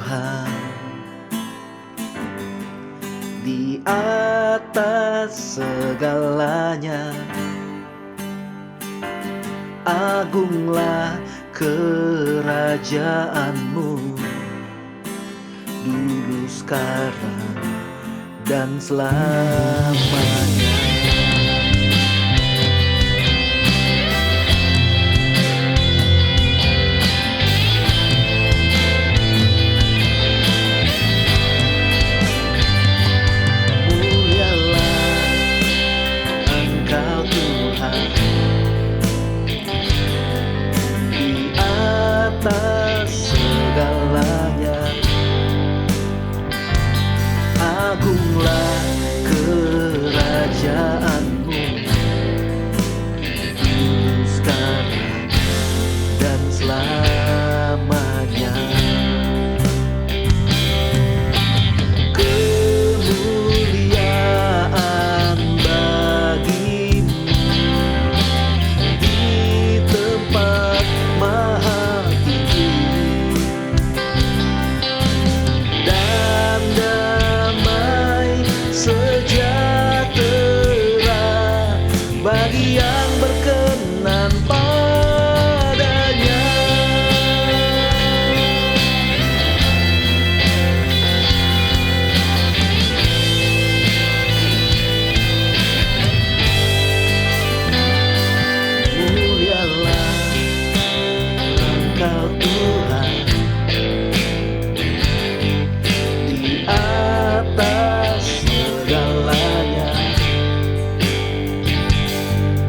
Tuhan, di atas segalanya. Agunglah kerajaanmu, dulu, sekarang, dan selamanya. Agunglah kerajaanmu, dulu, sekarang, dan selamanya. Kemuliaan bagimu di tempat maha tinggi, dan sejahtera bagi yang berkenan padanya. Mulialah Engkau Tuhan, di atas segalanya.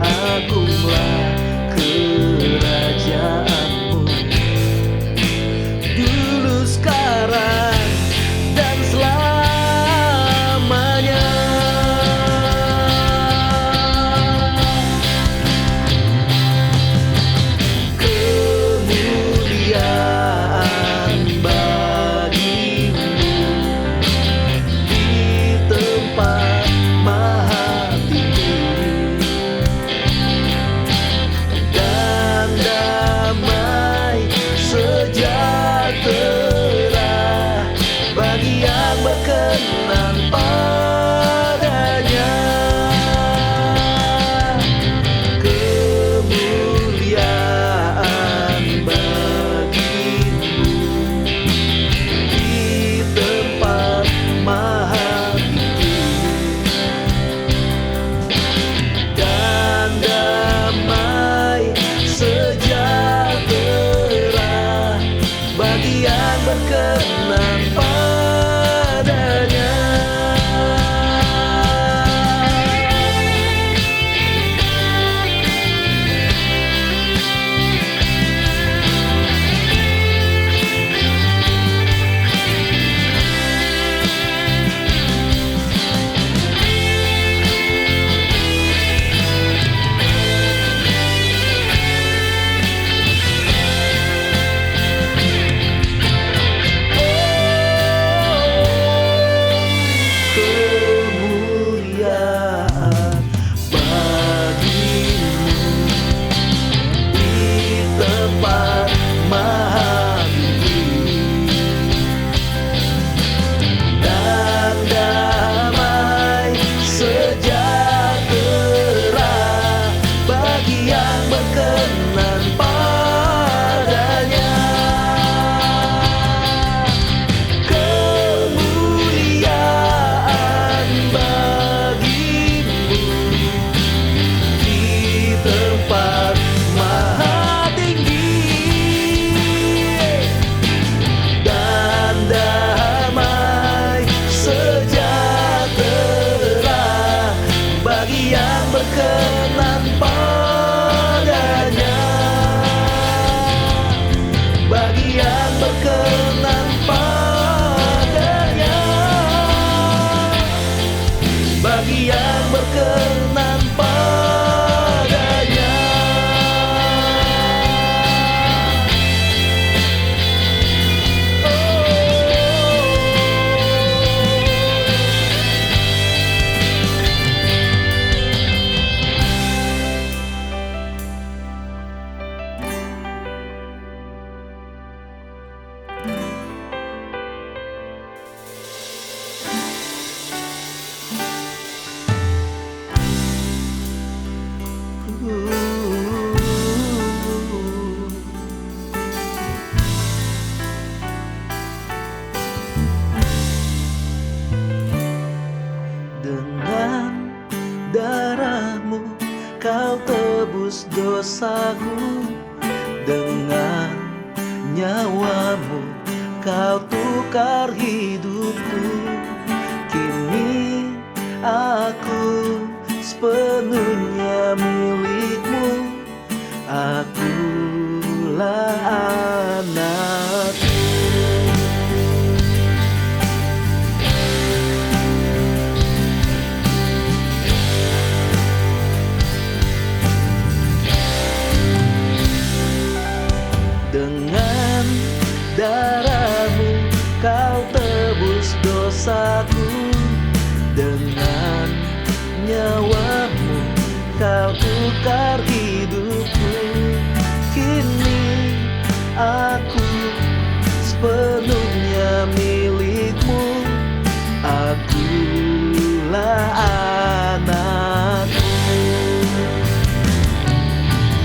Agunglah kerajaanmu, dulu, sekarang, dan selamanya. Kemuliaan bagimu di tempat maha tinggi, dan damai sejahtera bagi yang berkenan padanya. Kemuliaan bagimu di tempat maha tinggi, dan damai sejahtera bagi yang berkenan padanya. dosaku. Dengan nyawamu kau tukar hidupku. Kini aku sepenuhnya milikmu. Akulah anakmu. Dengan darahmu kau tebus dosaku. Dengan nyawamu kau tukar hidupku. Kini aku sepenuhnya milikmu. Akulah anakmu.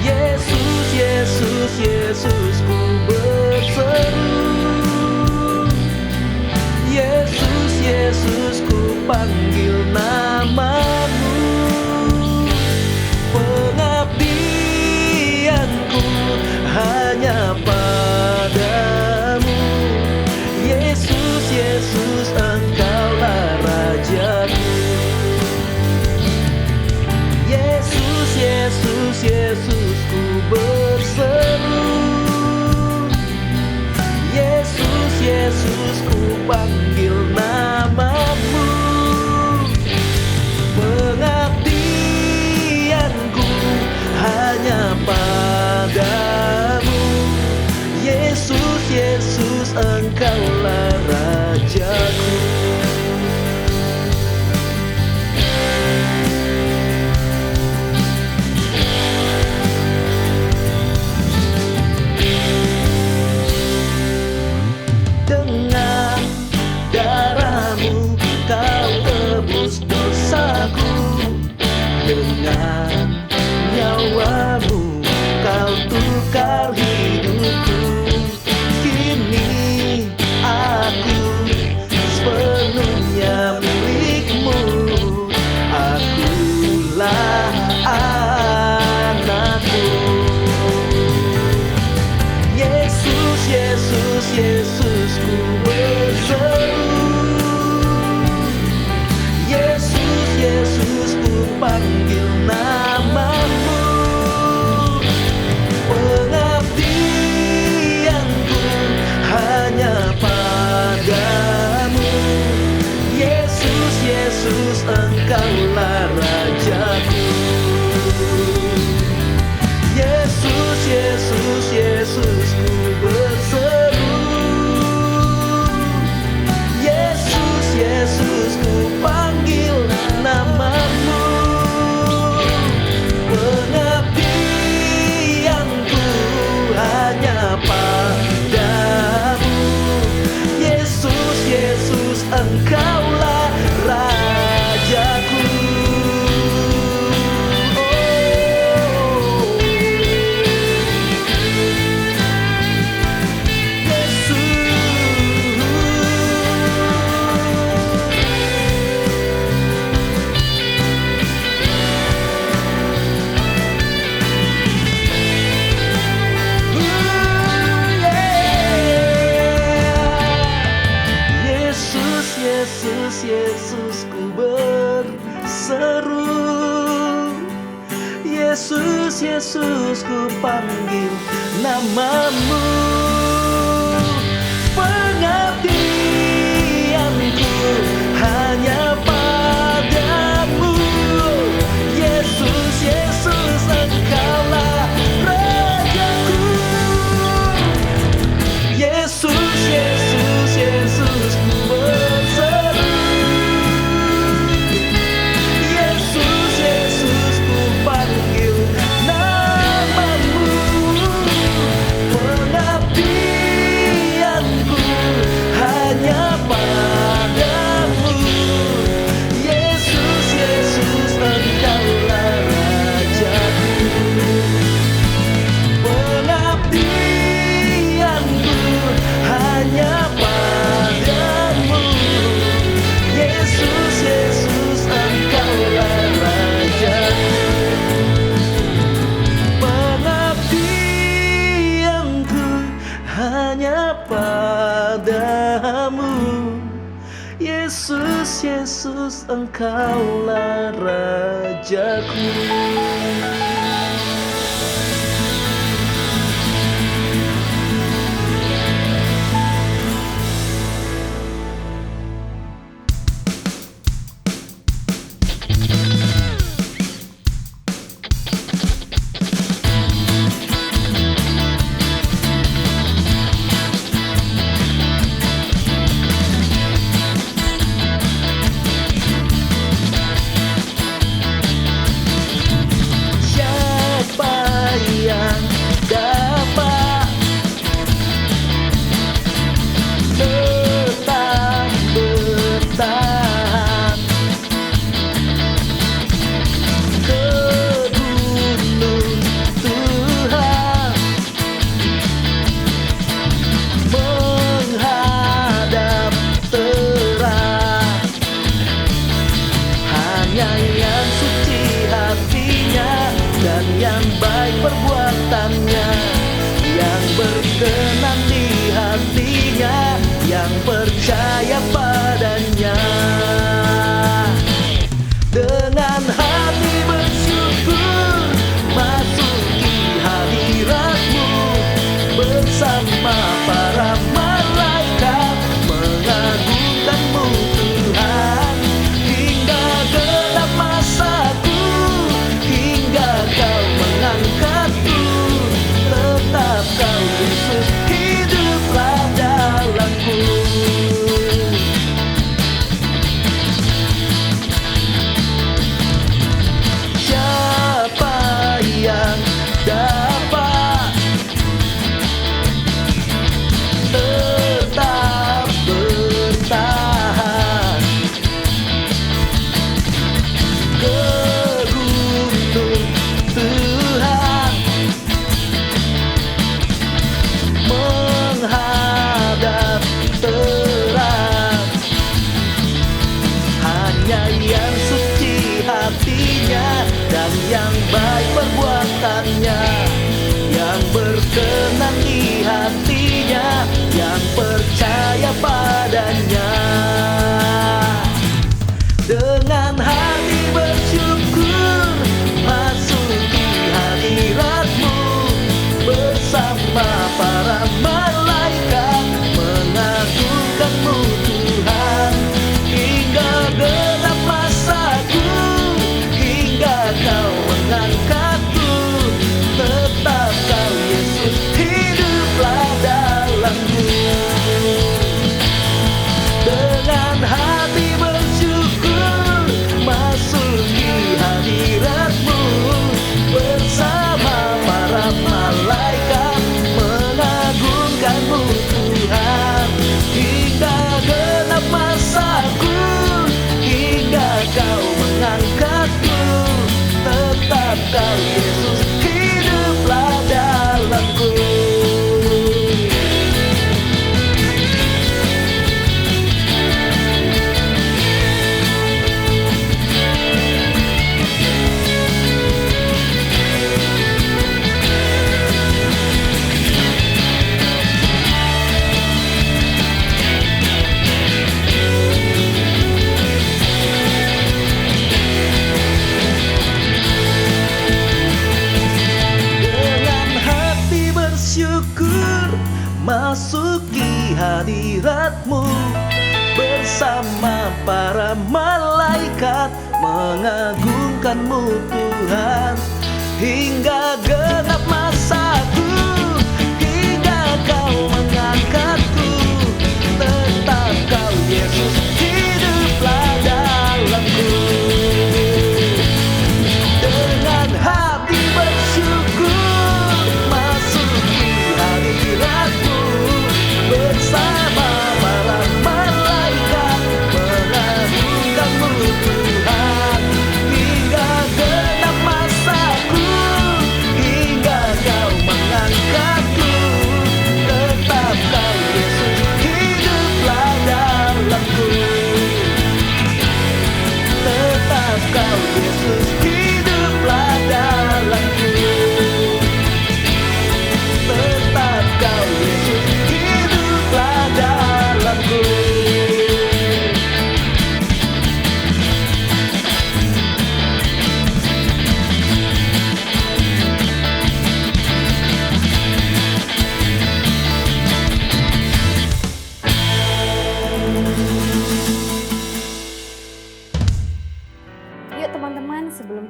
Yesus, Yesus, Yesus, ku berseru. Yesus, Yesus, ku panggil namamu. Pengabdianku hanya padamu. Yesus, Yesus, engkaulah rajaku. Yesus, Yesus, Yesus, ku berseru. Yesus, Yesus, ku panggil namamu. Pengabdianku hanya padamu. Yesus, Yesus, engkaulah rajaku. Dengan darahmu kau tebus dosaku. Dengan nyawamu kau tukar hidupku. Kini aku sepenuhnya milikmu. Akulah anakmu. Yesus, Yesus, Yesus, ku berseru. Yesus, Yesus, ku panggil namamu. Pengabdianku hanya padamu. Yesus, Yesus, engkaulah rajaku. Yesus, Yesus, Yesus, ku berseru. Yesus, Yesus, ku panggil namamu. Pengabdianku hanya padamu. Yesus, Yesus, engkaulah rajaku. Yesus, Yesus, ku berseru. Yesus, Yesus, ku panggil namamu. Pengabdianku hanya padamu. Yesus, Yesus, engkaulah rajaku. Yesus, Yesus, Yesus, ku berseru. Yesus, Yesus, ku panggil namamu. Pengabdianku Yesus, Yesus, Engkaulah Rajaku. Yang suci hatinya dan yang baik perbuatannya, yang berkenan di hatinya, yang percaya padanya. Dengan hati bersyukur masuki hadirat-Mu bersama para malaikat mengagungkan-Mu Tuhan. Hingga gelap masaku, hingga Kau mengangkatku, tetap Kau Yesus hiduplah dalamku. Siapa yang dapat tetap bertahan ke gunung Tuhan, menghadap terang? Hanya yang suci hatinya dan yang baik perbuatannya, yang berkenan di hatinya, yang percaya padanya. Dengan hati bersyukur masuki hadirat-Mu bersama para malaikat mengagungkan-Mu Tuhan. Hingga gelap masaku, hingga Kau mengangkatku, tetap Kau Yesus hiduplah dalamku. Dengan hati bersyukur masuki hadirat-Mu bersama para malaikat mengagungkan-Mu Tuhan. Hingga gelap masaku, hingga Kau mengangkatku, tetap Kau Yesus hiduplah dalamku. Masuki hadirat-Mu bersama para malaikat mengagungkan-Mu Tuhan. Hingga gelap masaku, hingga Kau mengangkatku, tetap Kau Yesus hiduplah dalamku. Dengan hati bersyukur masuki hadirat-Mu bersama para malaikat mengagungkan-Mu Tuhan. Hingga gelap masaku, hingga Kau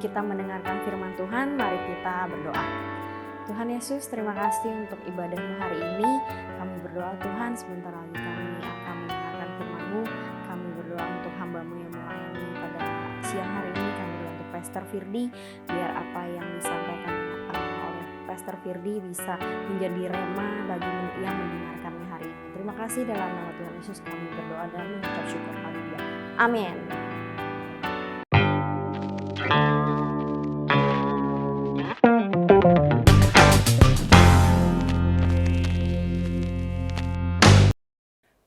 kita mendengarkan firman Tuhan, mari kita berdoa. Tuhan Yesus, terima kasih untuk ibadah-Mu hari ini. Kami berdoa Tuhan, sebentar lagi kami akan mendengarkan firman-Mu. Kami berdoa untuk hamba-Mu yang melayani pada siang hari ini. Kami berdoa untuk Pastor Firdi, biar apa yang disampaikan oleh Pastor Firdi bisa menjadi rema bagi yang mendengarkannya hari ini. Terima kasih, dalam nama Tuhan Yesus kami berdoa dan mengucap syukur. Haleluya. Amin.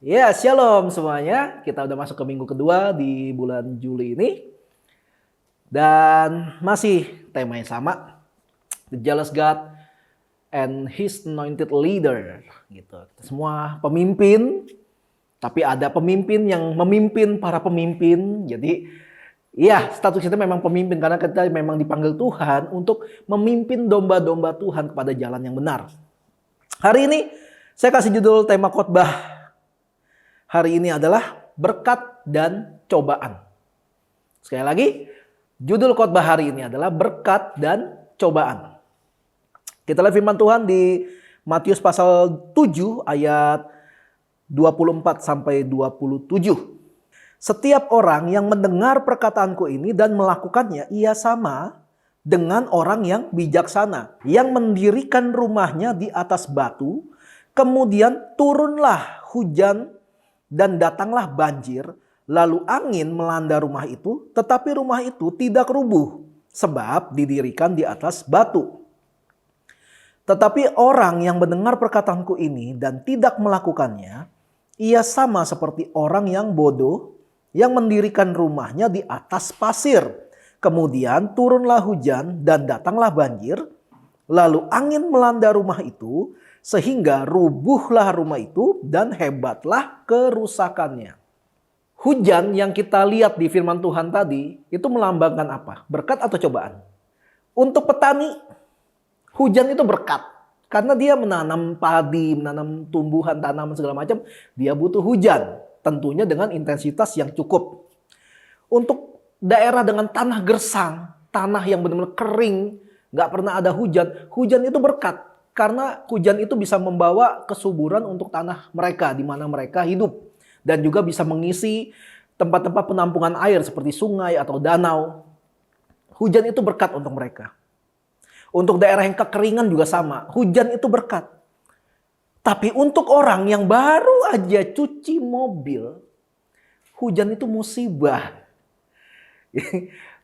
Ya, shalom semuanya. Kita udah masuk ke minggu kedua di bulan Juli ini. Dan masih tema yang sama. The Jealous God and His Anointed Leader. Gitu. Kita semua pemimpin. Tapi ada pemimpin yang memimpin para pemimpin. Jadi ya, status kita memang pemimpin. Karena kita memang dipanggil Tuhan untuk memimpin domba-domba Tuhan kepada jalan yang benar. Hari ini saya kasih judul tema khotbah hari ini adalah berkat dan cobaan. Sekali lagi, judul khotbah hari ini adalah berkat dan cobaan. Kita lihat firman Tuhan di Matius pasal 7 ayat 24 sampai 27. Setiap orang yang mendengar perkataanku ini dan melakukannya, ia sama dengan orang yang bijaksana, yang mendirikan rumahnya di atas batu, kemudian turunlah hujan dan datanglah banjir, lalu angin melanda rumah itu, tetapi rumah itu tidak rubuh, sebab didirikan di atas batu. Tetapi orang yang mendengar perkataanku ini dan tidak melakukannya, ia sama seperti orang yang bodoh, yang mendirikan rumahnya di atas pasir. Kemudian turunlah hujan dan datanglah banjir, lalu angin melanda rumah itu, sehingga rubuhlah rumah itu dan hebatlah kerusakannya. Hujan yang kita lihat di firman Tuhan tadi itu melambangkan apa? Berkat atau cobaan? Untuk petani, hujan itu berkat. Karena dia menanam padi, menanam tumbuhan, tanaman segala macam, dia butuh hujan. Tentunya dengan intensitas yang cukup. Untuk daerah dengan tanah gersang, tanah yang benar-benar kering, gak pernah ada hujan, hujan itu berkat. Karena hujan itu bisa membawa kesuburan untuk tanah mereka di mana mereka hidup. Dan juga bisa mengisi tempat-tempat penampungan air seperti sungai atau danau. Hujan itu berkat untuk mereka. Untuk daerah yang kekeringan juga sama. Hujan itu berkat. Tapi untuk orang yang baru aja cuci mobil, hujan itu musibah.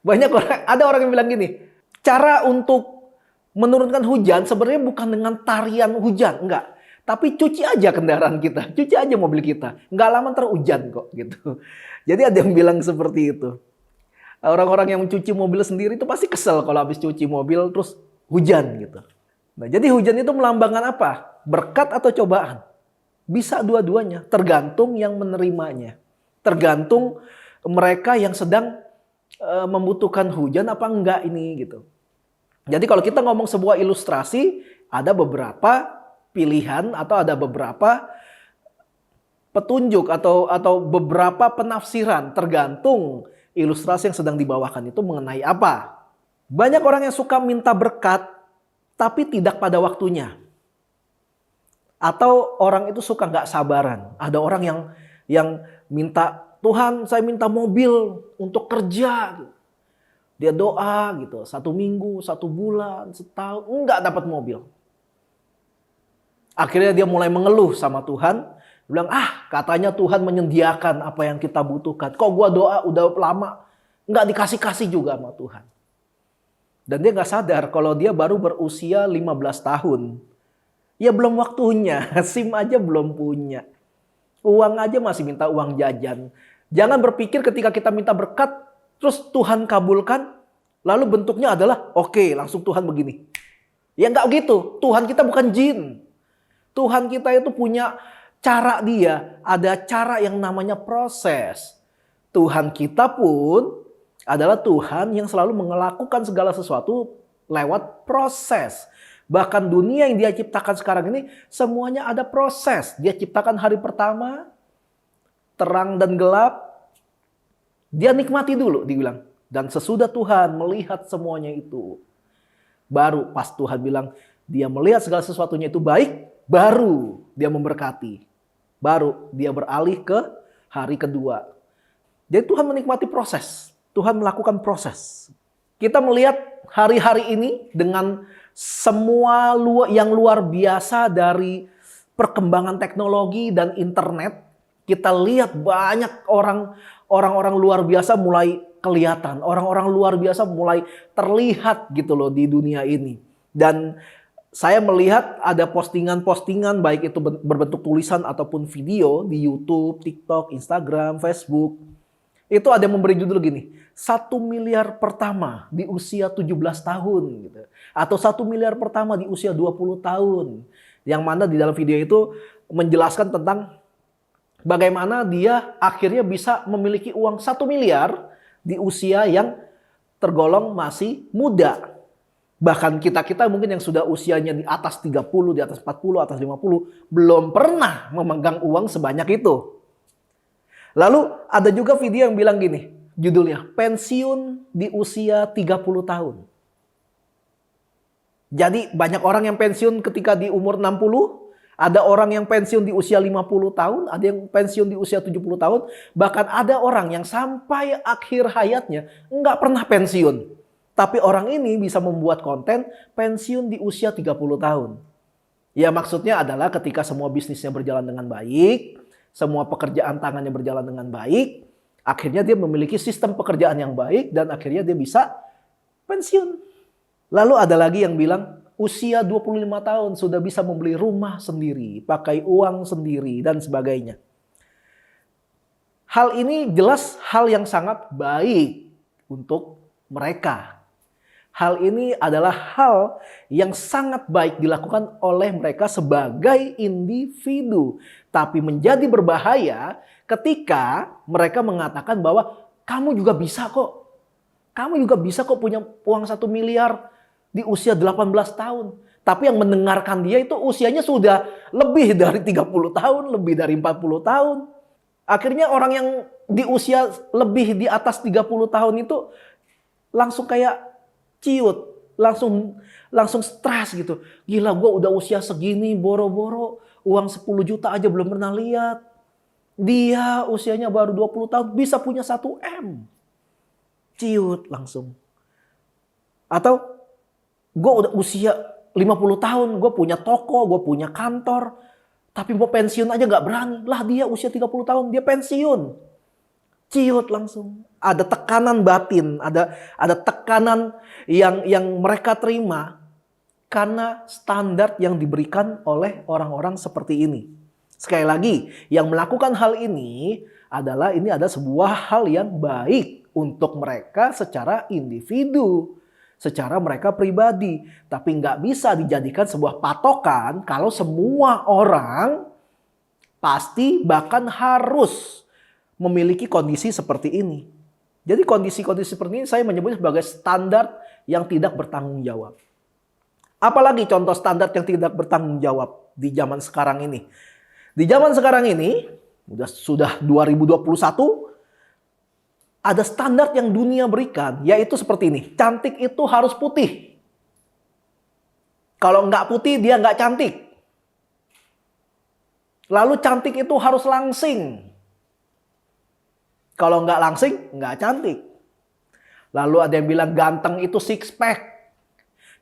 Banyak orang, ada orang yang bilang gini, cara untuk menurunkan hujan sebenarnya bukan dengan tarian hujan, enggak. Tapi cuci aja kendaraan kita, cuci aja mobil kita. Enggak lama ntar hujan kok gitu. Jadi ada yang bilang seperti itu. Orang-orang yang mencuci mobil sendiri itu pasti kesel kalau habis cuci mobil terus hujan gitu. Nah, jadi hujan itu melambangkan apa? Berkat atau cobaan? Bisa dua-duanya, tergantung yang menerimanya. Tergantung mereka yang sedang membutuhkan hujan apa enggak ini gitu. Jadi kalau kita ngomong sebuah ilustrasi, ada beberapa pilihan atau ada beberapa petunjuk atau beberapa penafsiran tergantung ilustrasi yang sedang dibawakan itu mengenai apa. Banyak orang yang suka minta berkat tapi tidak pada waktunya. Atau orang itu suka nggak sabaran. Ada orang yang minta, Tuhan saya minta mobil untuk kerja. Dia doa gitu, 1 minggu, 1 bulan, setahun, enggak dapat mobil. Akhirnya dia mulai mengeluh sama Tuhan. Dia bilang, katanya Tuhan menyediakan apa yang kita butuhkan. Kok gua doa udah lama, enggak dikasih-kasih juga sama Tuhan. Dan dia enggak sadar kalau dia baru berusia 15 tahun. Ya belum waktunya, SIM aja belum punya. Uang aja masih minta uang jajan. Jangan berpikir ketika kita minta berkat, terus Tuhan kabulkan, lalu bentuknya adalah, oke, langsung Tuhan begini. Ya enggak gitu, Tuhan kita bukan jin. Tuhan kita itu punya cara dia, ada cara yang namanya proses. Tuhan kita pun adalah Tuhan yang selalu melakukan segala sesuatu lewat proses. Bahkan dunia yang dia ciptakan sekarang ini, semuanya ada proses. Dia ciptakan hari pertama, terang dan gelap, dia nikmati dulu, dibilang. Dan sesudah Tuhan melihat semuanya itu, baru pas Tuhan bilang dia melihat segala sesuatunya itu baik, baru dia memberkati. Baru dia beralih ke hari kedua. Jadi Tuhan menikmati proses. Tuhan melakukan proses. Kita melihat hari-hari ini dengan semua yang luar biasa dari perkembangan teknologi dan internet. Kita lihat banyak orang-orang luar biasa mulai kelihatan. Orang-orang luar biasa mulai terlihat gitu loh di dunia ini. Dan saya melihat ada postingan-postingan baik itu berbentuk tulisan ataupun video di YouTube, TikTok, Instagram, Facebook. Itu ada yang memberi judul gini, 1 miliar pertama di usia 17 tahun. Gitu. Atau 1 miliar pertama di usia 20 tahun. Yang mana di dalam video itu menjelaskan tentang bagaimana dia akhirnya bisa memiliki uang 1 miliar di usia yang tergolong masih muda. Bahkan kita mungkin yang sudah usianya di atas 30, di atas 40, atas 50, belum pernah memegang uang sebanyak itu. Lalu ada juga video yang bilang gini, judulnya pensiun di usia 30 tahun. Jadi banyak orang yang pensiun ketika di umur 60, ada orang yang pensiun di usia 50 tahun, ada yang pensiun di usia 70 tahun, bahkan ada orang yang sampai akhir hayatnya nggak pernah pensiun. Tapi orang ini bisa membuat konten pensiun di usia 30 tahun. Ya maksudnya adalah ketika semua bisnisnya berjalan dengan baik, semua pekerjaan tangannya berjalan dengan baik, akhirnya dia memiliki sistem pekerjaan yang baik dan akhirnya dia bisa pensiun. Lalu ada lagi yang bilang usia 25 tahun sudah bisa membeli rumah sendiri, pakai uang sendiri dan sebagainya. Hal ini jelas hal yang sangat baik untuk mereka. Hal ini adalah hal yang sangat baik dilakukan oleh mereka sebagai individu. Tapi menjadi berbahaya ketika mereka mengatakan bahwa kamu juga bisa kok. Kamu juga bisa kok punya uang 1 miliar di usia 18 tahun. Tapi yang mendengarkan dia itu usianya sudah lebih dari 30 tahun, lebih dari 40 tahun. Akhirnya orang yang di usia lebih di atas 30 tahun itu langsung kayak ciut, langsung stres gitu. Gila, gue udah usia segini, boro-boro uang 10 juta aja belum pernah lihat. Dia usianya baru 20 tahun bisa punya 1 M. Ciut langsung. Atau gue udah usia 50 tahun, gue punya toko, gue punya kantor, tapi mau pensiun aja gak berani. Lah dia usia 30 tahun, dia pensiun. Ciut langsung. Ada tekanan batin, ada tekanan yang mereka terima karena standar yang diberikan oleh orang-orang seperti ini. Sekali lagi, yang melakukan hal ini adalah sebuah hal yang baik untuk mereka secara individu, secara mereka pribadi. Tapi nggak bisa dijadikan sebuah patokan kalau semua orang pasti bahkan harus memiliki kondisi seperti ini. Jadi kondisi-kondisi seperti ini saya menyebutnya sebagai standar yang tidak bertanggung jawab. Apalagi contoh standar yang tidak bertanggung jawab di zaman sekarang ini. Di zaman sekarang ini, sudah 2021, ada standar yang dunia berikan, yaitu seperti ini. Cantik itu harus putih. Kalau nggak putih, dia nggak cantik. Lalu cantik itu harus langsing. Kalau nggak langsing, nggak cantik. Lalu ada yang bilang ganteng itu six pack.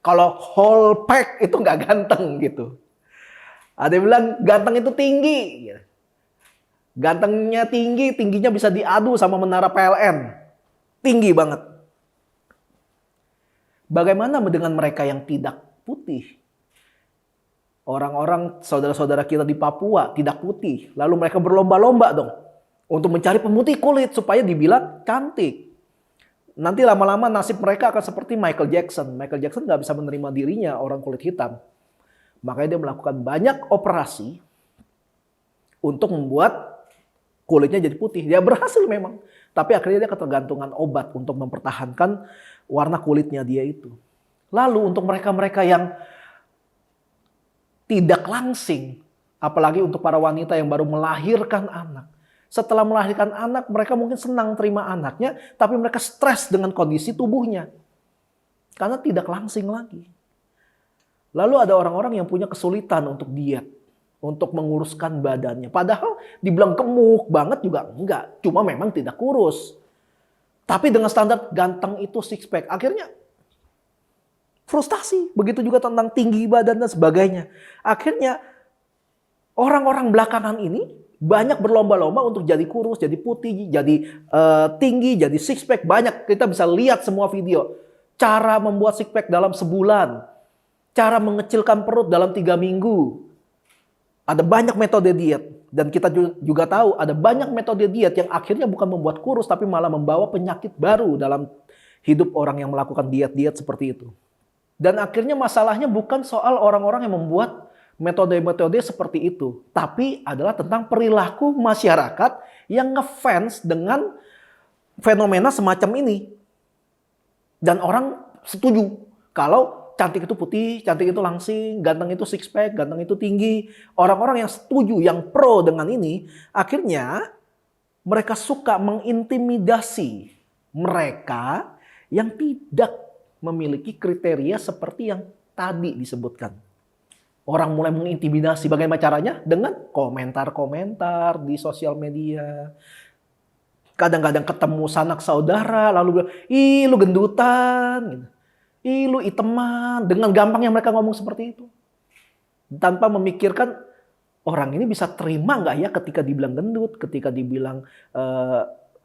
Kalau whole pack itu nggak ganteng gitu. Ada yang bilang ganteng itu tinggi. Gantengnya tinggi, tingginya bisa diadu sama menara PLN. Tinggi banget. Bagaimana dengan mereka yang tidak putih? Orang-orang saudara-saudara kita di Papua tidak putih. Lalu mereka berlomba-lomba dong untuk mencari pemutih kulit supaya dibilang cantik. Nanti lama-lama nasib mereka akan seperti Michael Jackson. Michael Jackson nggak bisa menerima dirinya orang kulit hitam. Makanya dia melakukan banyak operasi untuk membuat kulitnya jadi putih. Dia berhasil memang. Tapi akhirnya dia ketergantungan obat untuk mempertahankan warna kulitnya dia itu. Lalu untuk mereka-mereka yang tidak langsing, apalagi untuk para wanita yang baru melahirkan anak, Setelah melahirkan anak, mereka mungkin senang terima anaknya, tapi mereka stres dengan kondisi tubuhnya. Karena tidak langsing lagi. Lalu ada orang-orang yang punya kesulitan untuk diet, untuk menguruskan badannya. Padahal dibilang gemuk banget juga enggak, cuma memang tidak kurus. Tapi dengan standar ganteng itu six pack, akhirnya frustasi. Begitu juga tentang tinggi badan dan sebagainya. Akhirnya orang-orang belakangan ini banyak berlomba-lomba untuk jadi kurus, jadi putih, jadi tinggi, jadi six pack. Banyak, kita bisa lihat semua video. Cara membuat six pack dalam sebulan. Cara mengecilkan perut dalam 3 minggu. Ada banyak metode diet. Dan kita juga tahu ada banyak metode diet yang akhirnya bukan membuat kurus, tapi malah membawa penyakit baru dalam hidup orang yang melakukan diet-diet seperti itu. Dan akhirnya masalahnya bukan soal orang-orang yang membuat metode-metode seperti itu, tapi adalah tentang perilaku masyarakat yang ngefans dengan fenomena semacam ini. Dan orang setuju kalau cantik itu putih, cantik itu langsing, ganteng itu six pack, ganteng itu tinggi. Orang-orang yang setuju, yang pro dengan ini, akhirnya mereka suka mengintimidasi mereka yang tidak memiliki kriteria seperti yang tadi disebutkan. Orang mulai mengintimidasi. Bagaimana caranya? Dengan komentar-komentar di sosial media. Kadang-kadang ketemu sanak saudara, lalu bilang, ih lu gendutan, ih lu iteman. Dengan gampangnya mereka ngomong seperti itu. Tanpa memikirkan, orang ini bisa terima nggak ya ketika dibilang gendut, ketika dibilang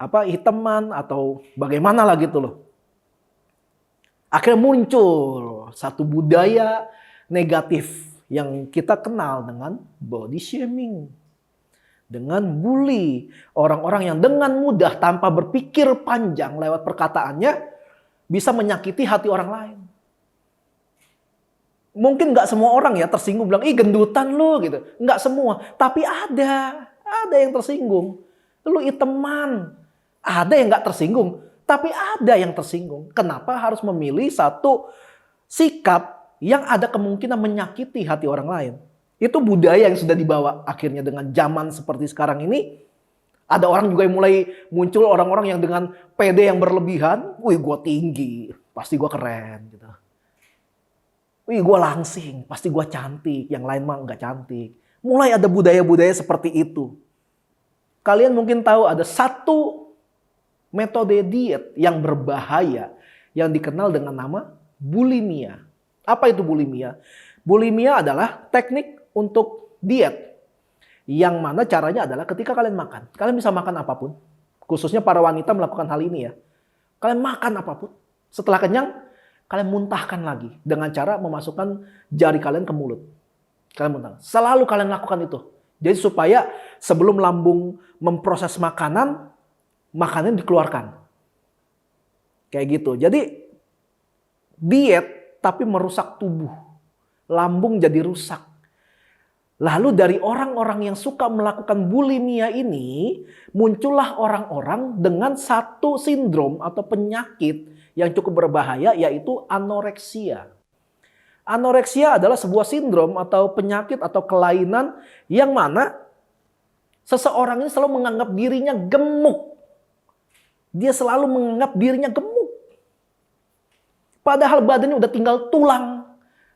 hiteman, atau bagaimana lah gitu loh. Akhirnya muncul satu budaya negatif yang kita kenal dengan body shaming. Dengan bully. Orang-orang yang dengan mudah tanpa berpikir panjang lewat perkataannya bisa menyakiti hati orang lain. Mungkin nggak semua orang ya tersinggung bilang, ih gendutan lu gitu. Nggak semua. Tapi ada yang tersinggung. Lu iteman. Ada yang nggak tersinggung. Tapi ada yang tersinggung. Kenapa harus memilih satu sikap yang ada kemungkinan menyakiti hati orang lain? Itu budaya yang sudah dibawa akhirnya dengan zaman seperti sekarang ini. Ada orang juga yang mulai muncul orang-orang yang dengan pede yang berlebihan. Wih gue tinggi, pasti gue keren gitu. Wih gue langsing, pasti gue cantik. Yang lain mah nggak cantik. Mulai ada budaya-budaya seperti itu. Kalian mungkin tahu ada satu metode diet yang berbahaya yang dikenal dengan nama bulimia. Apa itu bulimia? Bulimia adalah teknik untuk diet yang mana caranya adalah ketika kalian makan. Kalian bisa makan apapun. Khususnya para wanita melakukan hal ini ya. Kalian makan apapun. Setelah kenyang, kalian muntahkan lagi dengan cara memasukkan jari kalian ke mulut. Kalian muntahkan. Selalu kalian lakukan itu. Jadi supaya sebelum lambung memproses makanan dikeluarkan. Kayak gitu. Jadi diet tapi merusak tubuh. Lambung jadi rusak. Lalu dari orang-orang yang suka melakukan bulimia ini, muncullah orang-orang dengan satu sindrom atau penyakit yang cukup berbahaya, yaitu anoreksia. Anoreksia adalah sebuah sindrom atau penyakit atau kelainan yang mana seseorang ini selalu menganggap dirinya gemuk. Dia selalu menganggap dirinya gemuk. Padahal badannya udah tinggal tulang.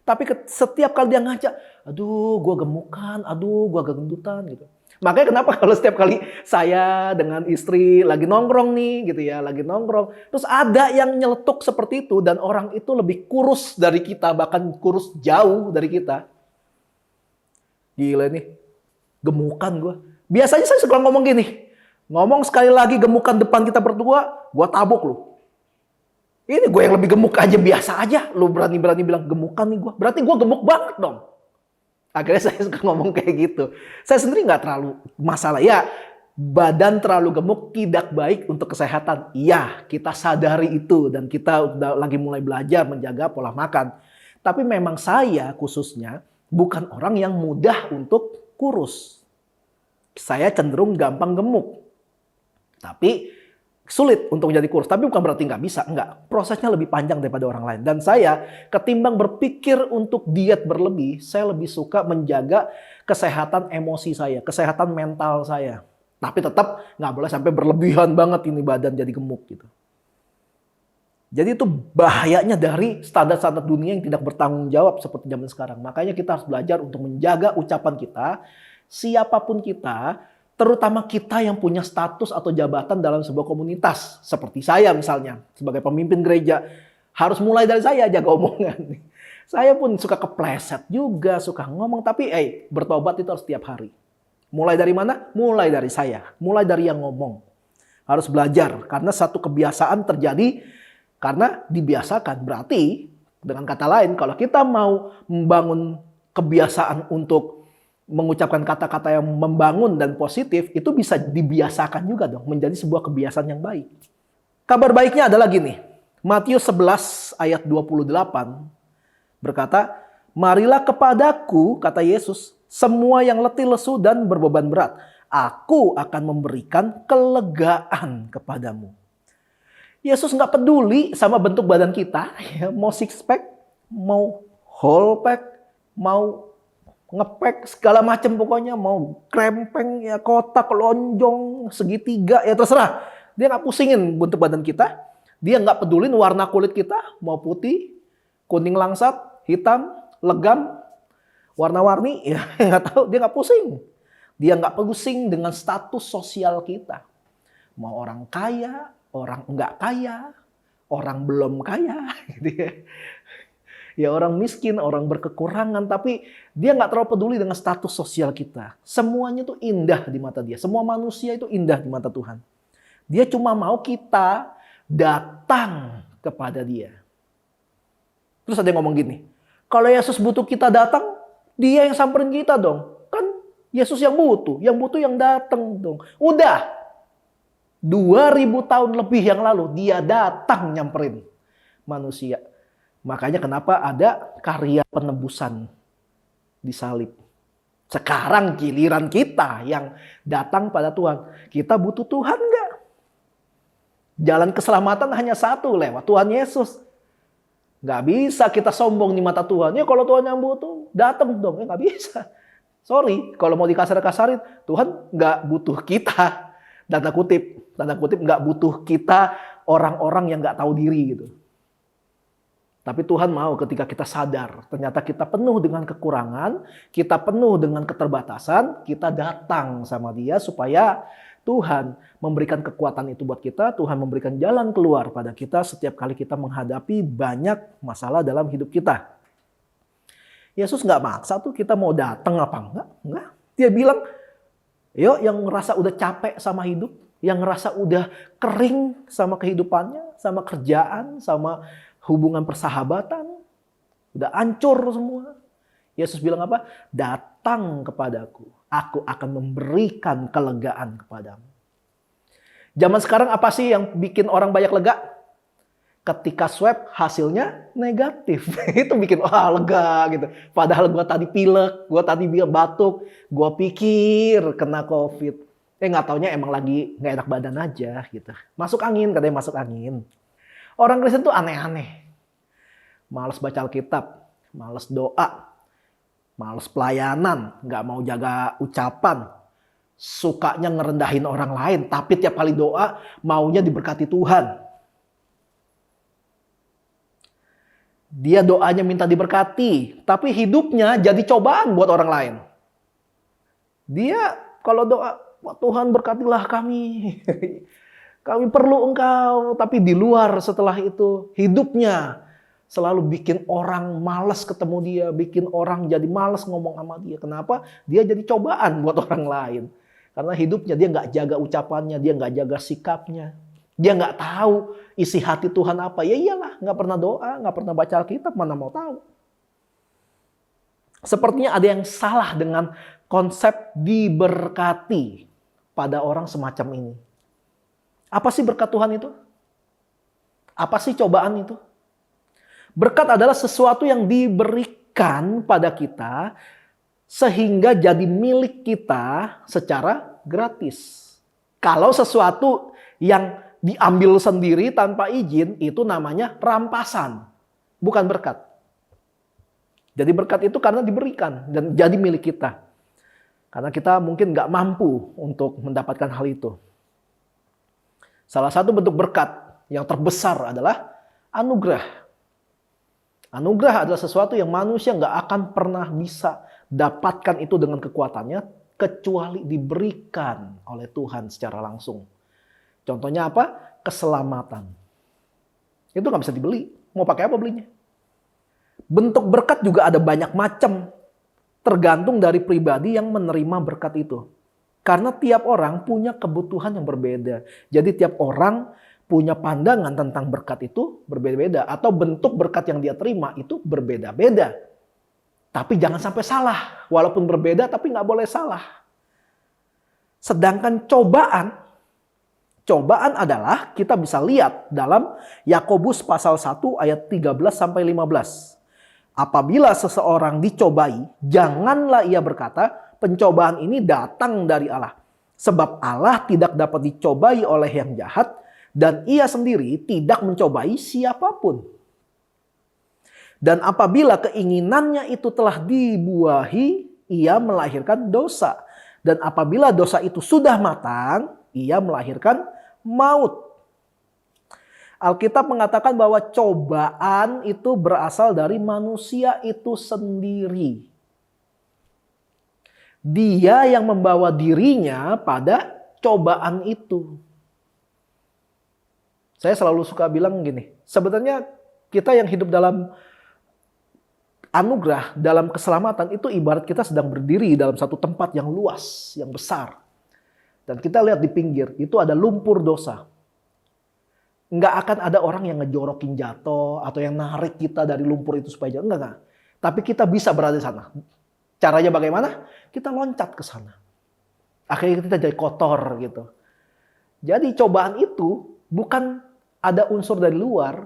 Tapi setiap kali dia ngaca, aduh gue gemukan, aduh gue gendutan gitu. Makanya kenapa kalau setiap kali saya dengan istri lagi nongkrong nih gitu ya, lagi nongkrong. Terus ada yang nyeletuk seperti itu dan orang itu lebih kurus dari kita, bahkan kurus jauh dari kita. Gila nih, gemukan gue. Biasanya saya suka ngomong gini, ngomong sekali lagi gemukan depan kita berdua, gue tabok lu. Ini gue yang lebih gemuk aja biasa aja. Lu berani-berani bilang gemukan nih gue. Berarti gue gemuk banget dong. Akhirnya saya suka ngomong kayak gitu. Saya sendiri gak terlalu masalah. Ya badan terlalu gemuk tidak baik untuk kesehatan. Iya kita sadari itu. Dan kita udah lagi mulai belajar menjaga pola makan. Tapi memang saya khususnya bukan orang yang mudah untuk kurus. Saya cenderung gampang gemuk. Tapi sulit untuk menjadi kurus, tapi bukan berarti nggak bisa, enggak. Prosesnya lebih panjang daripada orang lain. Dan saya ketimbang berpikir untuk diet berlebih, saya lebih suka menjaga kesehatan emosi saya, kesehatan mental saya. Tapi tetap nggak boleh sampai berlebihan banget ini badan jadi gemuk gitu. Jadi itu bahayanya dari standar-standar dunia yang tidak bertanggung jawab seperti zaman sekarang. Makanya kita harus belajar untuk menjaga ucapan kita, siapapun kita, terutama kita yang punya status atau jabatan dalam sebuah komunitas. Seperti saya misalnya, sebagai pemimpin gereja, harus mulai dari saya jaga omongan. Saya pun suka kepleset juga, suka ngomong. Tapi bertobat itu harus setiap hari. Mulai dari mana? Mulai dari saya. Mulai dari yang ngomong. Harus belajar. Karena satu kebiasaan terjadi karena dibiasakan. Berarti dengan kata lain, kalau kita mau membangun kebiasaan untuk mengucapkan kata-kata yang membangun dan positif, itu bisa dibiasakan juga dong. Menjadi sebuah kebiasaan yang baik. Kabar baiknya adalah gini. Matius 11 ayat 28 berkata, "Marilah kepadaku," kata Yesus, "semua yang letih lesu dan berbeban berat. Aku akan memberikan kelegaan kepadamu." Yesus nggak peduli sama bentuk badan kita, ya, mau six pack, mau whole pack, mau ngepack segala macam pokoknya, mau krempeng, ya kotak, lonjong, segitiga, ya terserah. Dia nggak pusingin bentuk badan kita. Dia nggak pedulin warna kulit kita, mau putih, kuning langsat, hitam, legam, warna-warni, ya nggak tahu. Dia nggak pusing. Dia nggak pusing dengan status sosial kita. Mau orang kaya, orang nggak kaya, orang belum kaya, gitu ya. Ya orang miskin, orang berkekurangan, tapi dia nggak terlalu peduli dengan status sosial kita. Semuanya itu indah di mata dia. Semua manusia itu indah di mata Tuhan. Dia cuma mau kita datang kepada dia. Terus ada yang ngomong gini, kalau Yesus butuh kita datang, dia yang samperin kita dong. Kan Yesus yang butuh yang datang dong. Udah, 2000 tahun lebih yang lalu dia datang nyamperin manusia. Makanya kenapa ada karya penebusan di salib. Sekarang giliran kita yang datang pada Tuhan. Kita butuh Tuhan nggak? Jalan keselamatan hanya satu, lewat Tuhan Yesus. Nggak bisa kita sombong di mata Tuhan. Ya kalau Tuhan yang butuh, datang dong. Ya nggak bisa. Sorry, kalau mau dikasar-kasarin, Tuhan nggak butuh kita. Tanda kutip nggak butuh kita orang-orang yang nggak tahu diri gitu. Tapi Tuhan mau ketika kita sadar, ternyata kita penuh dengan kekurangan, kita penuh dengan keterbatasan, kita datang sama Dia supaya Tuhan memberikan kekuatan itu buat kita, Tuhan memberikan jalan keluar pada kita setiap kali kita menghadapi banyak masalah dalam hidup kita. Yesus nggak maksa tuh kita mau datang apa enggak. Dia bilang, yuk yang ngerasa udah capek sama hidup, yang ngerasa udah kering sama kehidupannya, sama kerjaan, sama hubungan persahabatan, udah hancur semua. Yesus bilang apa? Datang kepadaku, aku akan memberikan kelegaan kepadamu. Zaman sekarang apa sih yang bikin orang banyak lega? Ketika swab hasilnya negatif. Itu bikin lega gitu. Padahal gue tadi pilek, gue tadi batuk, gue pikir kena COVID. Nggak taunya emang lagi nggak enak badan aja gitu. Masuk angin, katanya masuk angin. Orang Kristen tuh aneh-aneh. Males baca Alkitab, males doa, males pelayanan, nggak mau jaga ucapan, sukanya ngerendahin orang lain, tapi tiap kali doa maunya diberkati Tuhan. Dia doanya minta diberkati, tapi hidupnya jadi cobaan buat orang lain. Dia kalau doa, Tuhan berkatilah kami, kami perlu Engkau, tapi di luar setelah itu hidupnya selalu bikin orang malas ketemu dia, bikin orang jadi malas ngomong sama dia. Kenapa? Dia jadi cobaan buat orang lain. Karena hidupnya dia nggak jaga ucapannya, dia nggak jaga sikapnya. Dia nggak tahu isi hati Tuhan apa. Ya iyalah, nggak pernah doa, nggak pernah baca Alkitab, mana mau tahu. Sepertinya ada yang salah dengan konsep diberkati pada orang semacam ini. Apa sih berkat Tuhan itu? Apa sih cobaan itu? Berkat adalah sesuatu yang diberikan pada kita sehingga jadi milik kita secara gratis. Kalau sesuatu yang diambil sendiri tanpa izin itu namanya rampasan, bukan berkat. Jadi berkat itu karena diberikan dan jadi milik kita. Karena kita mungkin nggak mampu untuk mendapatkan hal itu. Salah satu bentuk berkat yang terbesar adalah anugerah. Anugerah adalah sesuatu yang manusia nggak akan pernah bisa dapatkan itu dengan kekuatannya, kecuali diberikan oleh Tuhan secara langsung. Contohnya apa? Keselamatan. Itu nggak bisa dibeli. Mau pakai apa belinya? Bentuk berkat juga ada banyak macam. Tergantung dari pribadi yang menerima berkat itu. Karena tiap orang punya kebutuhan yang berbeda. Jadi tiap orang punya pandangan tentang berkat itu berbeda-beda. Atau bentuk berkat yang dia terima itu berbeda-beda. Tapi jangan sampai salah. Walaupun berbeda tapi nggak boleh salah. Sedangkan cobaan adalah kita bisa lihat dalam Yakobus pasal 1 ayat 13 sampai 15. Apabila seseorang dicobai, janganlah ia berkata, pencobaan ini datang dari Allah. Sebab Allah tidak dapat dicobai oleh yang jahat, dan ia sendiri tidak mencobai siapapun. Dan apabila keinginannya itu telah dibuahi, ia melahirkan dosa. Dan apabila dosa itu sudah matang, ia melahirkan maut. Alkitab mengatakan bahwa cobaan itu berasal dari manusia itu sendiri. Dia yang membawa dirinya pada cobaan itu. Saya selalu suka bilang gini, sebenarnya kita yang hidup dalam anugerah, dalam keselamatan itu ibarat kita sedang berdiri dalam satu tempat yang luas, yang besar. Dan kita lihat di pinggir, itu ada lumpur dosa. Nggak akan ada orang yang ngejorokin jatuh atau yang narik kita dari lumpur itu supaya jatuh. Enggak. Tapi kita bisa berada di sana. Caranya bagaimana? Kita loncat ke sana. Akhirnya kita jadi kotor gitu. Jadi cobaan itu bukan ada unsur dari luar,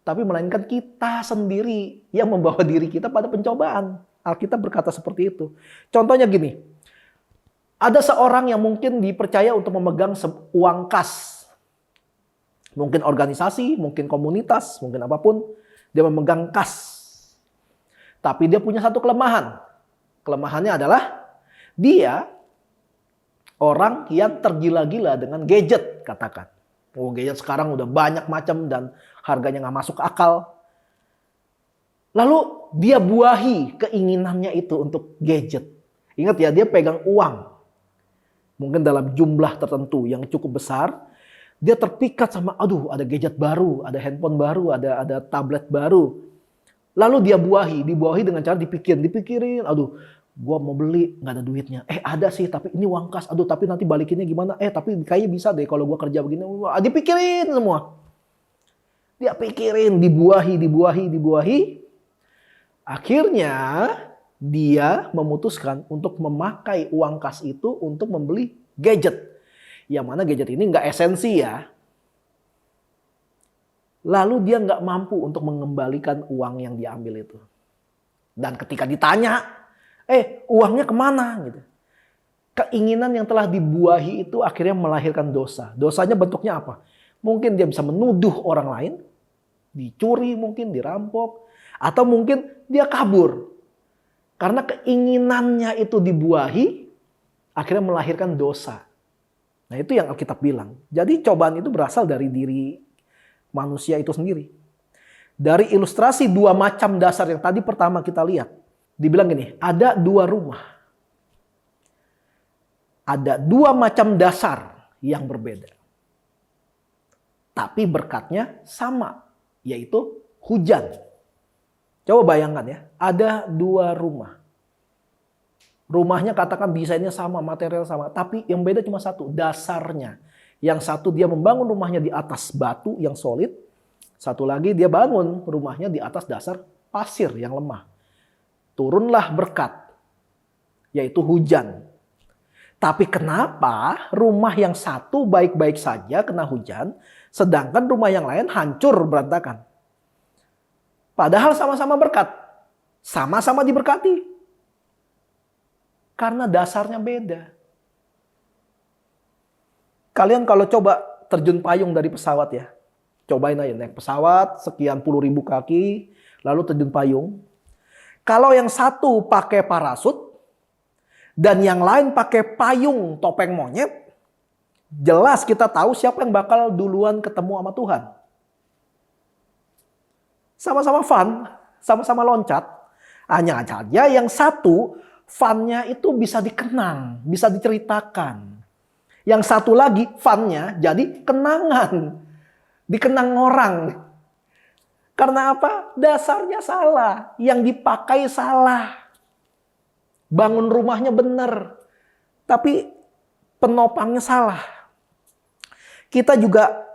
tapi melainkan kita sendiri yang membawa diri kita pada pencobaan. Alkitab berkata seperti itu. Contohnya gini. Ada seorang yang mungkin dipercaya untuk memegang uang kas. Mungkin organisasi, mungkin komunitas, mungkin apapun. Dia memegang kas. Tapi dia punya satu kelemahan. Kelemahannya adalah dia orang yang tergila-gila dengan gadget, katakan. Oh, gadget sekarang udah banyak macam dan harganya nggak masuk akal. Lalu dia buahi keinginannya itu untuk gadget. Ingat ya, dia pegang uang. Mungkin dalam jumlah tertentu yang cukup besar. Dia terpikat sama, aduh ada gadget baru, ada handphone baru, ada tablet baru. Lalu dia dibuahi dengan cara dipikirin, aduh gua mau beli, nggak ada duitnya. Ada sih, tapi ini uang kas, aduh tapi nanti balikinnya gimana? Tapi kayaknya bisa deh kalau gua kerja begini. Dipikirin semua. Dia pikirin, dibuahi. Akhirnya dia memutuskan untuk memakai uang kas itu untuk membeli gadget. Yang mana gadget ini nggak esensi ya. Lalu dia nggak mampu untuk mengembalikan uang yang diambil itu. Dan ketika ditanya, uangnya kemana? Gitu. Keinginan yang telah dibuahi itu akhirnya melahirkan dosa. Dosanya bentuknya apa? Mungkin dia bisa menuduh orang lain, dicuri mungkin, dirampok, atau mungkin dia kabur. Karena keinginannya itu dibuahi, akhirnya melahirkan dosa. Nah itu yang Alkitab bilang. Jadi cobaan itu berasal dari diri manusia itu sendiri. Dari ilustrasi dua macam dasar yang tadi pertama kita lihat. Dibilang gini, ada dua rumah. Ada dua macam dasar yang berbeda. Tapi berkatnya sama, yaitu hujan. Coba bayangkan ya, ada dua rumah. Rumahnya katakan desainnya sama, material sama. Tapi yang beda cuma satu, dasarnya. Yang satu dia membangun rumahnya di atas batu yang solid. Satu lagi dia bangun rumahnya di atas dasar pasir yang lemah. Turunlah berkat, yaitu hujan. Tapi kenapa rumah yang satu baik-baik saja kena hujan, sedangkan rumah yang lain hancur berantakan? Padahal sama-sama berkat. Sama-sama diberkati. Karena dasarnya beda. Kalian kalau coba terjun payung dari pesawat ya. Cobain aja naik pesawat sekian puluh ribu kaki. Lalu terjun payung. Kalau yang satu pakai parasut. dan yang lain pakai payung topeng monyet, jelas kita tahu siapa yang bakal duluan ketemu sama Tuhan. Sama-sama fun, sama-sama loncat. Hanya saja yang satu funnya itu bisa dikenang, bisa diceritakan. Yang satu lagi funnya jadi kenangan, dikenang orang. Karena apa? Dasarnya salah, yang dipakai salah. Bangun rumahnya benar, tapi penopangnya salah. Kita juga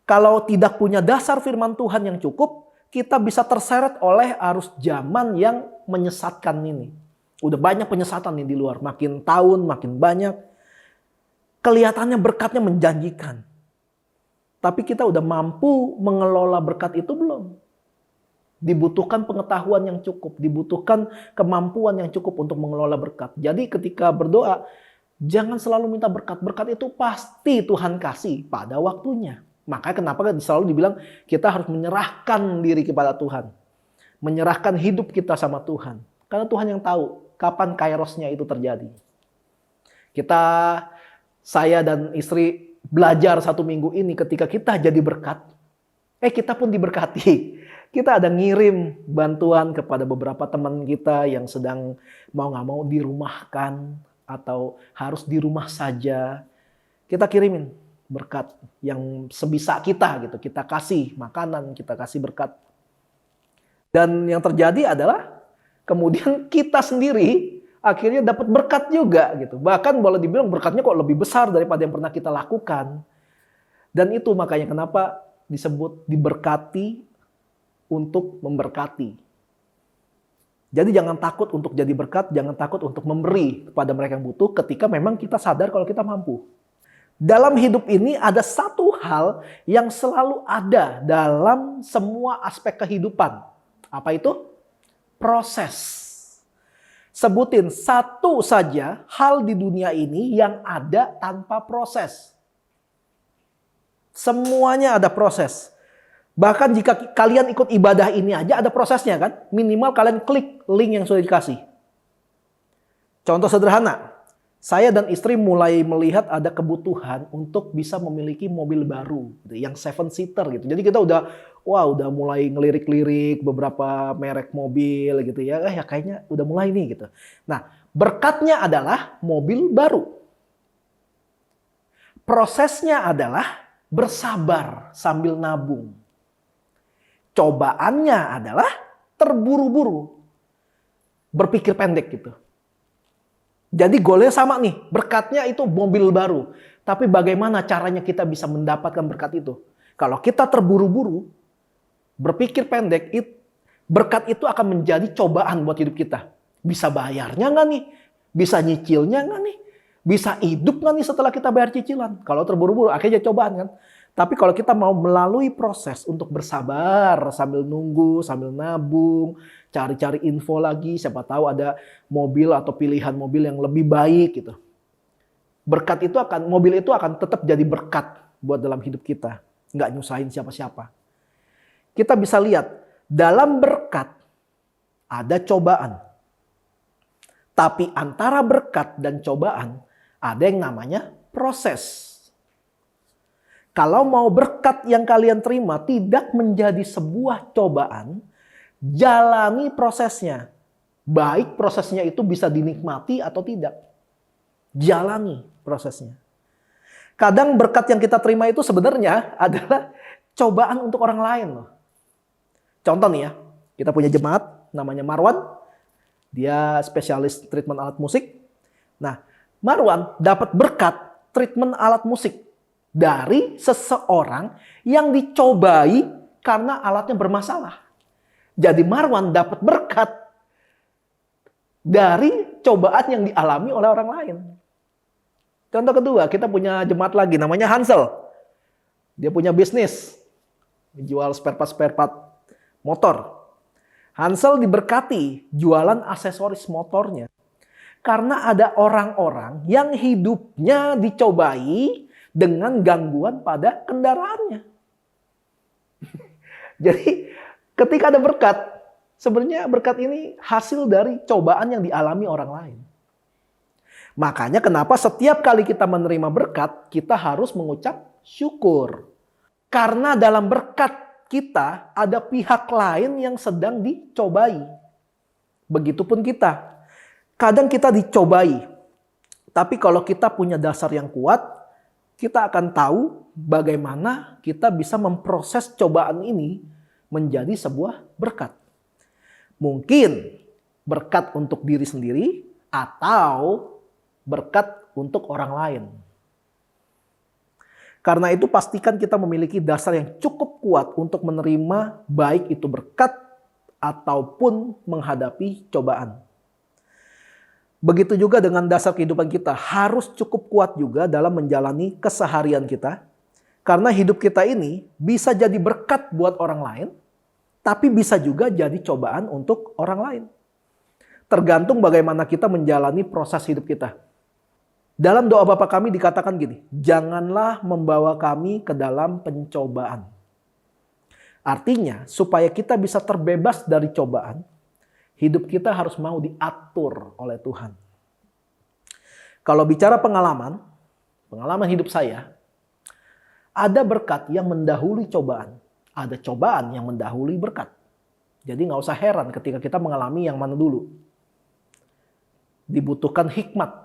kalau tidak punya dasar firman Tuhan yang cukup, kita bisa terseret oleh arus zaman yang menyesatkan ini. Udah banyak penyesatan nih di luar, makin tahun makin banyak. Kelihatannya berkatnya menjanjikan. Tapi kita udah mampu mengelola berkat itu belum? Dibutuhkan pengetahuan yang cukup, dibutuhkan kemampuan yang cukup untuk mengelola berkat. Jadi ketika berdoa, jangan selalu minta berkat. Berkat itu pasti Tuhan kasih pada waktunya. Makanya kenapa selalu dibilang kita harus menyerahkan diri kepada Tuhan. Menyerahkan hidup kita sama Tuhan. Karena Tuhan yang tahu kapan kairosnya itu terjadi. Saya dan istri belajar 1 minggu ini ketika kita jadi berkat. Kita pun diberkati. Kita ada ngirim bantuan kepada beberapa teman kita yang sedang mau gak mau dirumahkan atau harus di rumah saja. Kita kirimin berkat yang sebisa kita gitu. Kita kasih makanan, kita kasih berkat. Dan yang terjadi adalah kemudian kita sendiri akhirnya dapat berkat juga gitu. Bahkan boleh dibilang berkatnya kok lebih besar daripada yang pernah kita lakukan. Dan itu makanya kenapa disebut diberkati untuk memberkati. Jadi jangan takut untuk jadi berkat, jangan takut untuk memberi kepada mereka yang butuh ketika memang kita sadar kalau kita mampu. Dalam hidup ini ada satu hal yang selalu ada dalam semua aspek kehidupan. Apa itu? Proses. Sebutin satu saja hal di dunia ini yang ada tanpa proses. Semuanya ada proses. Bahkan jika kalian ikut ibadah ini aja ada prosesnya kan. Minimal kalian klik link yang sudah dikasih. Contoh sederhana. Saya dan istri mulai melihat ada kebutuhan untuk bisa memiliki mobil baru. Yang 7-seater gitu. Jadi kita udah mulai ngelirik-lirik beberapa merek mobil gitu ya. Ya kayaknya udah mulai nih gitu. Nah berkatnya adalah mobil baru. Prosesnya adalah bersabar sambil nabung. Cobaannya adalah terburu-buru. Berpikir pendek gitu. Jadi goalnya sama nih. Berkatnya itu mobil baru. Tapi bagaimana caranya kita bisa mendapatkan berkat itu? Kalau kita terburu-buru, berpikir pendek, berkat itu akan menjadi cobaan buat hidup kita. Bisa bayarnya nggak nih? Bisa nyicilnya nggak nih? Bisa hidup nggak nih setelah kita bayar cicilan? Kalau terburu-buru akhirnya cobaan kan? Tapi kalau kita mau melalui proses untuk bersabar sambil nunggu, sambil nabung, cari-cari info lagi, siapa tahu ada mobil atau pilihan mobil yang lebih baik gitu. Mobil itu akan tetap jadi berkat buat dalam hidup kita. Nggak nyusahin siapa-siapa. Kita bisa lihat, dalam berkat ada cobaan. Tapi antara berkat dan cobaan ada yang namanya proses. Kalau mau berkat yang kalian terima tidak menjadi sebuah cobaan, jalani prosesnya. Baik prosesnya itu bisa dinikmati atau tidak. Jalani prosesnya. Kadang berkat yang kita terima itu sebenarnya adalah cobaan untuk orang lain loh. Contoh nih ya, kita punya jemaat namanya Marwan. Dia spesialis treatment alat musik. Nah, Marwan dapat berkat treatment alat musik dari seseorang yang dicobai karena alatnya bermasalah. Jadi Marwan dapat berkat dari cobaan yang dialami oleh orang lain. Contoh kedua, kita punya jemaat lagi namanya Hansel. Dia punya bisnis menjual spare part motor. Hansel diberkati jualan aksesoris motornya karena ada orang-orang yang hidupnya dicobai dengan gangguan pada kendaraannya. Jadi ketika ada berkat, sebenarnya berkat ini hasil dari cobaan yang dialami orang lain. Makanya kenapa setiap kali kita menerima berkat, kita harus mengucap syukur. Karena dalam berkat kita ada pihak lain yang sedang dicobai. Begitupun kita. Kadang kita dicobai. Tapi kalau kita punya dasar yang kuat, kita akan tahu bagaimana kita bisa memproses cobaan ini menjadi sebuah berkat. Mungkin berkat untuk diri sendiri atau berkat untuk orang lain. Karena itu pastikan kita memiliki dasar yang cukup kuat untuk menerima baik itu berkat ataupun menghadapi cobaan. Begitu juga dengan dasar kehidupan kita harus cukup kuat juga dalam menjalani keseharian kita. Karena hidup kita ini bisa jadi berkat buat orang lain, tapi bisa juga jadi cobaan untuk orang lain. Tergantung bagaimana kita menjalani proses hidup kita. Dalam doa Bapa kami dikatakan gini, janganlah membawa kami ke dalam pencobaan. Artinya, supaya kita bisa terbebas dari cobaan, hidup kita harus mau diatur oleh Tuhan. Kalau bicara pengalaman hidup saya, ada berkat yang mendahului cobaan. Ada cobaan yang mendahului berkat. Jadi nggak usah heran ketika kita mengalami yang mana dulu. Dibutuhkan hikmat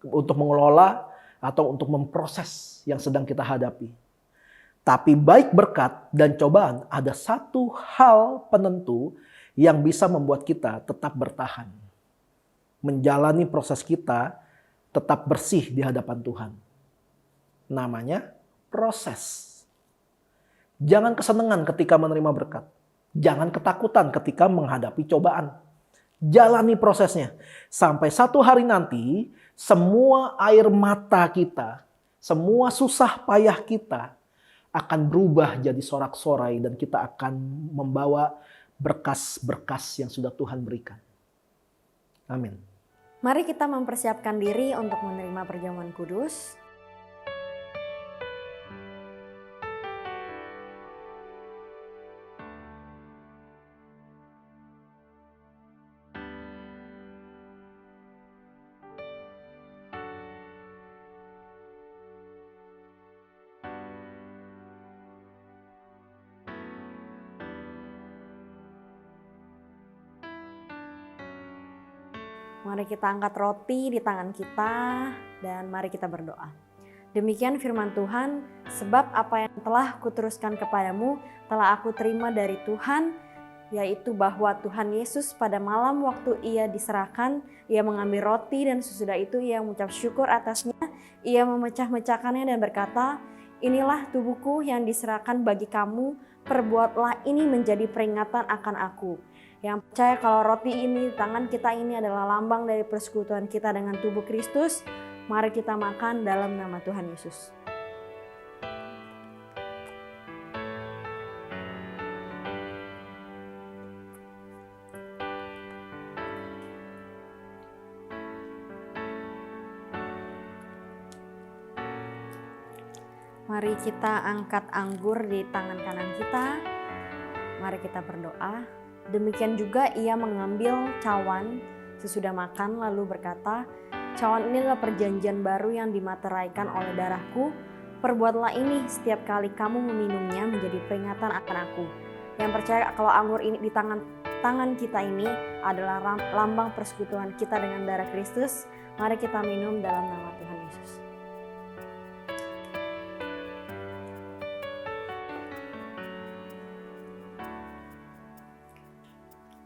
untuk mengelola atau untuk memproses yang sedang kita hadapi. Tapi baik berkat dan cobaan ada satu hal penentu yang bisa membuat kita tetap bertahan. Menjalani proses kita tetap bersih di hadapan Tuhan. Namanya proses. Jangan kesenangan ketika menerima berkat. Jangan ketakutan ketika menghadapi cobaan. Jalani prosesnya. Sampai satu hari nanti, semua air mata kita, semua susah payah kita akan berubah jadi sorak-sorai dan kita akan membawa berkas-berkas yang sudah Tuhan berikan. Amin. Mari kita mempersiapkan diri untuk menerima perjamuan kudus. Mari kita angkat roti di tangan kita dan mari kita berdoa. Demikian firman Tuhan, sebab apa yang telah kuteruskan kepadamu telah aku terima dari Tuhan, yaitu bahwa Tuhan Yesus pada malam waktu ia diserahkan, ia mengambil roti dan sesudah itu ia mengucap syukur atasnya, ia memecah-mecahkannya dan berkata, inilah tubuhku yang diserahkan bagi kamu, perbuatlah ini menjadi peringatan akan aku. Yang percaya kalau roti ini, tangan kita ini adalah lambang dari persekutuan kita dengan tubuh Kristus, mari kita makan dalam nama Tuhan Yesus. Mari kita angkat anggur di tangan kanan kita. Mari kita berdoa. Demikian juga ia mengambil cawan sesudah makan lalu berkata, cawan ini adalah perjanjian baru yang dimateraikan oleh darahku. Perbuatlah ini setiap kali kamu meminumnya menjadi peringatan akan aku. Yang percaya kalau anggur ini di tangan kita ini adalah lambang persekutuan kita dengan darah Kristus, mari kita minum dalam nama Tuhan Yesus.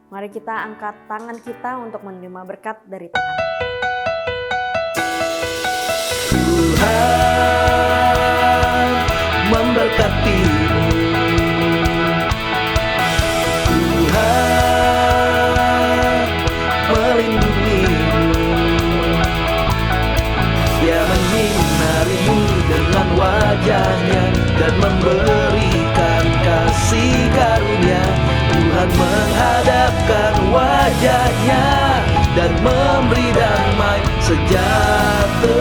Mari kita angkat tangan kita untuk menerima berkat dari Tuhan. Tuhan memberkatimu. Tuhan melindungimu. Dia menyinarimu dengan wajahnya dan memberikan kasih karunia. Tuhan menghadapkan wajahnya dan memberi damai sejahtera.